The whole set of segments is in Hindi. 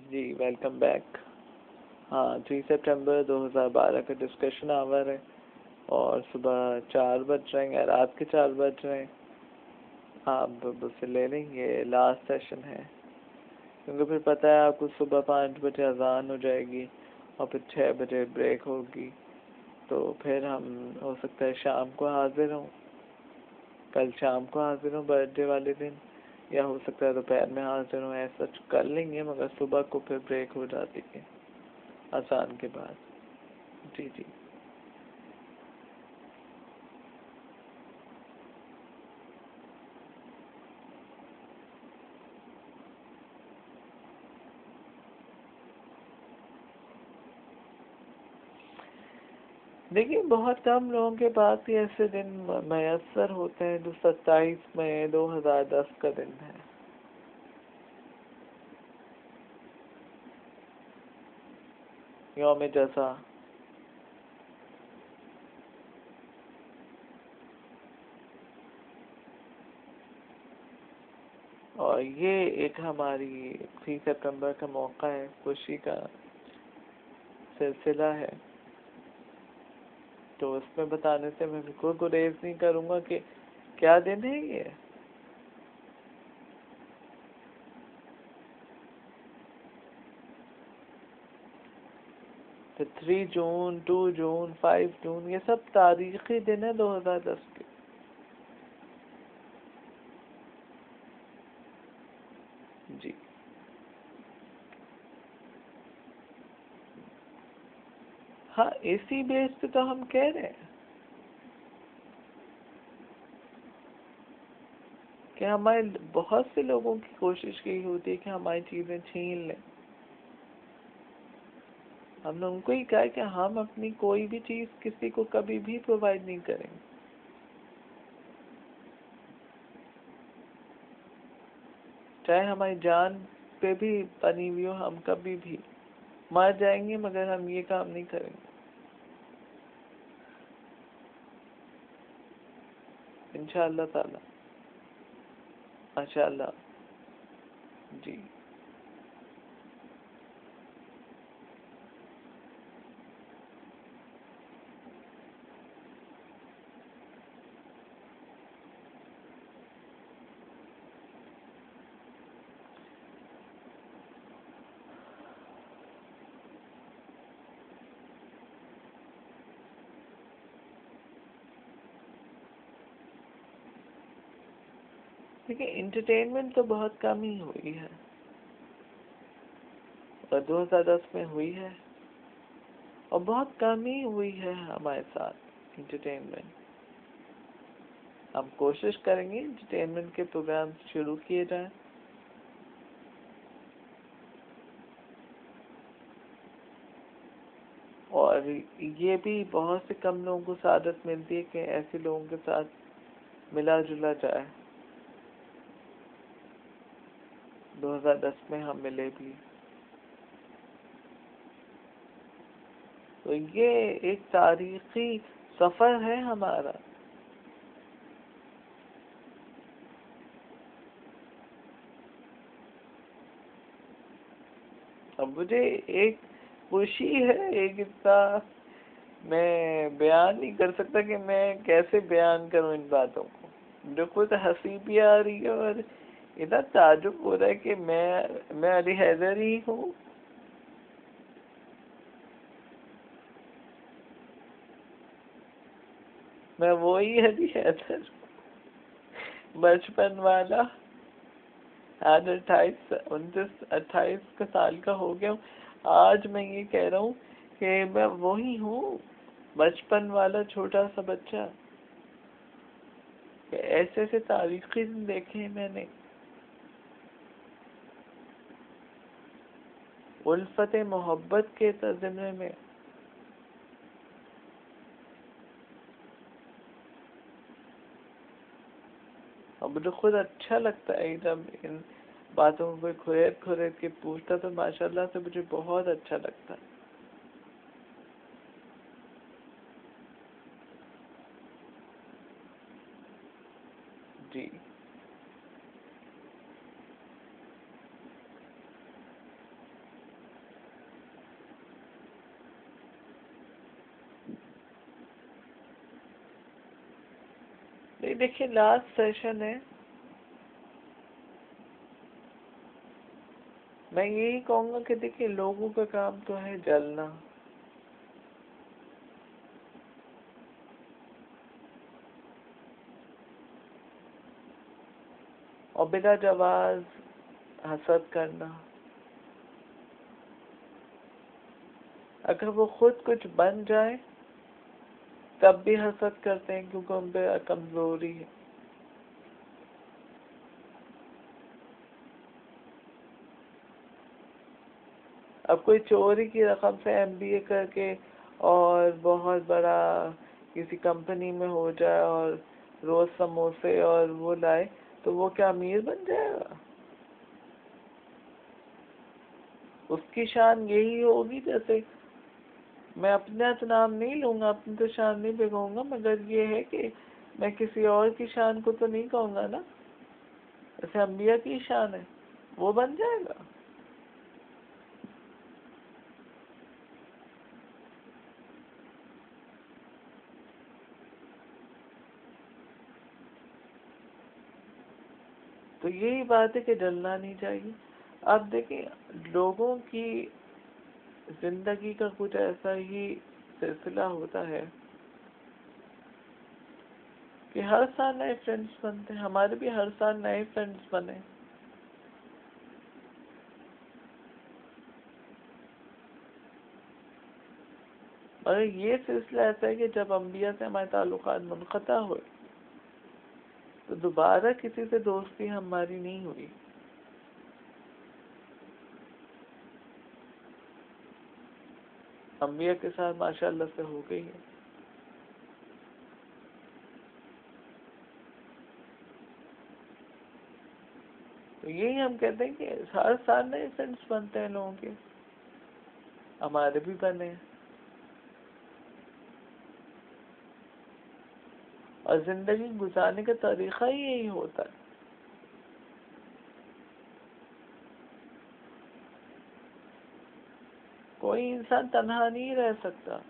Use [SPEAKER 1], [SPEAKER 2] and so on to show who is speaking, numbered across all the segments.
[SPEAKER 1] जी वेलकम बैक। हाँ 3 सितंबर 2012 का डिस्कशन आवर है और सुबह 4 बज रहे हैं, रात के 4 बज रहे हैं। आप मुझसे ले लेंगे, लास्ट सेशन है क्योंकि फिर पता है आपको सुबह 5 बजे अजान हो जाएगी और फिर 6 बजे ब्रेक होगी, तो फिर हम हो सकता है शाम को हाजिर हों, कल शाम को हाजिर हों बर्थडे वाले दिन, या हो सकता है दोपहर में हाजिर हों। ऐसा कर लेंगे मगर सुबह को फिर ब्रेक हो जाती है अजान के बाद। जी जी देखिए, बहुत कम लोगों के पास ही ऐसे दिन मैसर होते हैं जो 27 मई 2010 का दिन है। यौम जज़ा। और ये एक हमारी 3 सितंबर का मौका है, खुशी का सिलसिला है, तो उसमें बताने से मैं बिल्कुल गुरेज नहीं करूँगा कि क्या दिन है ये। तो 3 जून, 2 जून, 5 जून ये सब तारीखी दिन है 2010 के। जी हाँ, इसी बेस पे तो हम कह रहे हैं कि हमारे बहुत से लोगों की कोशिश यही होती है कि हमारी चीजें छीन लें। हमने उनको ही कहा कि हम अपनी कोई भी चीज किसी को कभी भी प्रोवाइड नहीं करेंगे, चाहे हमारी जान पे भी बनी हुई हो। हम कभी भी मर जाएंगे मगर हम ये काम नहीं करेंगे इंशाअल्लाह ताला। माशाअल्लाह। जी देखिए, इंटरटेनमेंट तो बहुत कम ही हुई है और 2010 में हुई है, और बहुत कम ही हुई है हमारे साथ इंटरटेनमेंट। हम कोशिश करेंगे इंटरटेनमेंट के प्रोग्राम शुरू किए जाएं, और ये भी बहुत से कम लोगों को सादत मिलती है कि ऐसे लोगों के साथ मिला जुला जाए। 2010 में हम मिले भी, तो ये एक तारीखी सफर है हमारा। अब मुझे एक खुशी है, एक इतना मैं बयान नहीं कर सकता कि मैं कैसे बयान करूं इन बातों को। मुझे खुद हंसी भी आ रही है और इतना ताजुब हो रहा है कि मैं अली हैदर ही हूँ। मैं वो ही अली हैदर, बचपन वाला। आज 28 साल का हो गया हूँ। आज मैं ये कह रहा हूँ कि मैं वही हूँ, बचपन वाला छोटा सा बच्चा। ऐसे ऐसे तारीखी दिन देखे हैं मैंने। उल्फत मोहब्बत के तर्जुमे में अब मुझे खुद अच्छा लगता है जब इन बातों को कोई खुरेद खुरेद के पूछता, तो माशाल्लाह से मुझे बहुत अच्छा लगता है। जी देखिए लास्ट सेशन है, मैं यही कहूँगा कि देखिए लोगों का काम तो है जलना, और बिना जवाब हसद करना। अगर वो खुद कुछ बन जाए तब भी हसद करते हैं क्योंकि उन पे कमजोरी है। अब कोई चोरी की रकम से एमबीए करके और बहुत बड़ा किसी कंपनी में हो जाए और रोज समोसे और वो लाए, तो वो क्या अमीर बन जाएगा? उसकी शान यही होगी, जैसे मैं अपना तो नाम नहीं लूंगा, अपनी तो शान नहीं भिगोऊंगा, मगर ये है कि मैं किसी और की शान को तो नहीं कहूंगा ना, जैसे अम्बिया की शान है वो बन जाएगा। तो यही बात है कि जलना नहीं चाहिए। अब देखिए लोगों की जिंदगी का कुछ ऐसा ही सिलसिला होता है कि हर साल नए फ्रेंड्स बनते हैं, हमारे भी हर साल नए फ्रेंड्स बने। और ये सिलसिला ऐसा है कि जब अम्बिया से हमारे ताल्लुकात मुनक़ता हुए तो दोबारा किसी से दोस्ती हमारी नहीं हुई। अम्बिया के साथ माशाल्लाह से हो गई है। तो यही हम कहते हैं कि हर साल नए फ्रेंड्स बनते हैं लोगों के, हमारे भी बने हैं। और जिंदगी गुजारने का तरीका ही यही होता है। कोई इंसान तन्हा नहीं रह सकता।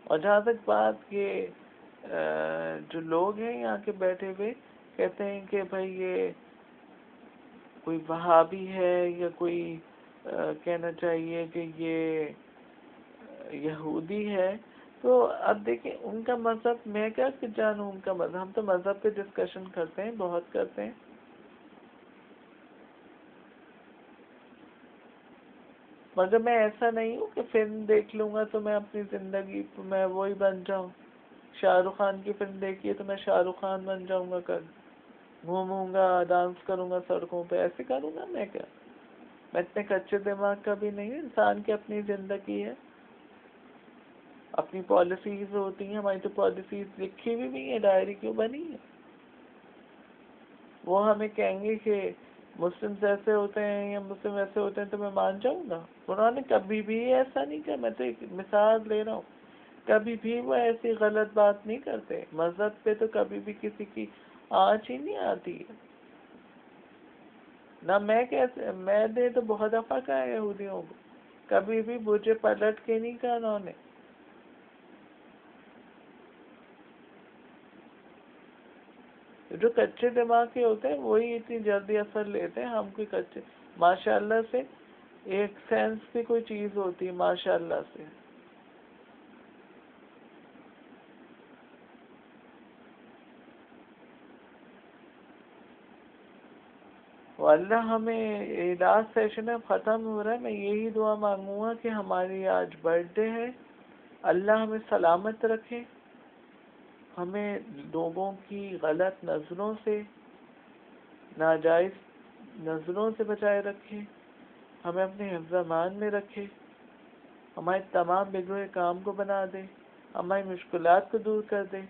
[SPEAKER 1] और जहाँ तक बात ये जो लोग हैं यहाँ के बैठे हुए कहते हैं कि भाई ये कोई वहाबी है या कोई कहना चाहिए कि ये यहूदी है, तो अब देखिए उनका मजहब, मैं क्या जानूँ उनका मजहब, हम तो मजहब पे डिस्कशन करते हैं, बहुत करते हैं। मगर मैं ऐसा नहीं हूँ कि फिल्म देख लूंगा तो मैं अपनी जिंदगी मैं वही बन जाऊँ। शाहरुख खान की फिल्म देखी है तो मैं शाहरुख खान बन जाऊंगा, कल घूमूंगा डांस करूंगा सड़कों पे, ऐसे करूंगा मैं क्या? मैं इतने कच्चे दिमाग का भी नहीं हूँ। इंसान की अपनी जिंदगी है, अपनी पॉलिसीज होती हैं, हमारी तो पॉलिसीज लिखी हुई भी है, डायरी क्यों बनी है। वो हमें कहेंगे कि मुस्लिम ऐसे होते हैं या मुस्लिम ऐसे होते हैं तो मैं मान जाऊंगा? उन्होंने कभी भी ऐसा नहीं किया। मैं तो एक मिसाल ले रहा हूँ, कभी भी वो ऐसी गलत बात नहीं करते। मजहब पे तो कभी भी किसी की आँच ही नहीं आती है ना। मैं कैसे, मैंने तो बहुत दफा कहा है यहूदियों को, कभी भी मुझे पलट के नहीं कहा उन्होंने। जो कच्चे दिमाग के होते हैं वही इतनी जल्दी असर लेते हैं। हम कोई कच्चे, माशाल्लाह से एक सेंस की कोई चीज होती है माशाल्लाह से। अल्लाह हमें, लास्ट सेशन है खत्म हो रहा है, मैं यही दुआ मांगूंगा कि हमारी आज बर्थडे है, अल्लाह हमें सलामत रखे, हमें लोगों की गलत नजरों से, नाजायज नजरों से बचाए रखे, हमें अपने हिफ्ज़-ए-मान में रखे, हमारे तमाम बिगड़े काम को बना दे, हमारी मुश्किलात को दूर कर दे,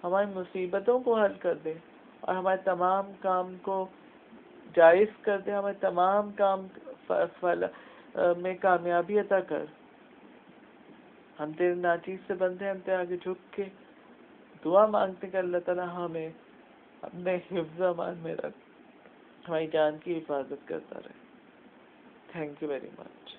[SPEAKER 1] हमारी मुसीबतों को हल कर दे, और हमारे तमाम काम को जायज़ कर दे, हमारे तमाम काम फल में कामयाबी अता कर। हम तेरे नाचीज से बंदे, हम तेरे आगे झुक के दुआ मांगते कि अल्लाह ताला हमें अपने हिफ्ज़-ए-मान में रख, हमारी जान की हिफाजत करता रहे। Thank you very much.